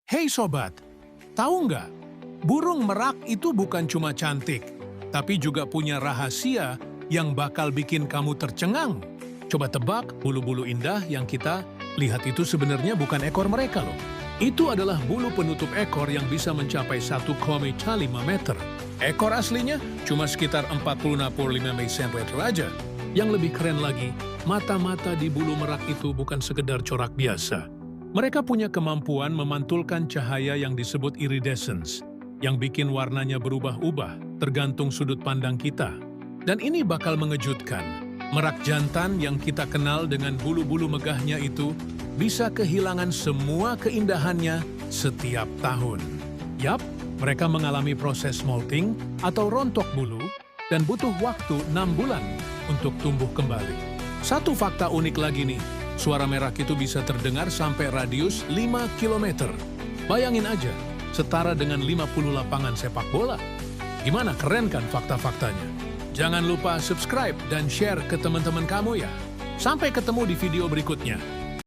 Hei sobat, tahu nggak? Burung merak itu bukan cuma cantik, tapi juga punya rahasia yang bakal bikin kamu tercengang. Coba tebak, bulu-bulu indah yang kita lihat itu sebenarnya bukan ekor mereka loh. Itu adalah bulu penutup ekor yang bisa mencapai 1,5 meter. Ekor aslinya cuma sekitar 40-45 cm aja. Yang lebih keren lagi, mata-mata di bulu merak itu bukan sekedar corak biasa. Mereka punya kemampuan memantulkan cahaya yang disebut iridescence, yang bikin warnanya berubah-ubah tergantung sudut pandang kita. Dan ini bakal mengejutkan. Merak jantan yang kita kenal dengan bulu-bulu megahnya itu bisa kehilangan semua keindahannya setiap tahun. Yap, mereka mengalami proses molting atau rontok bulu dan butuh waktu 6 bulan untuk tumbuh kembali. Satu fakta unik lagi nih, suara merak itu bisa terdengar sampai radius 5 km. Bayangin aja, setara dengan 50 lapangan sepak bola. Gimana, keren kan fakta-faktanya? Jangan lupa subscribe dan share ke teman-teman kamu ya. Sampai ketemu di video berikutnya.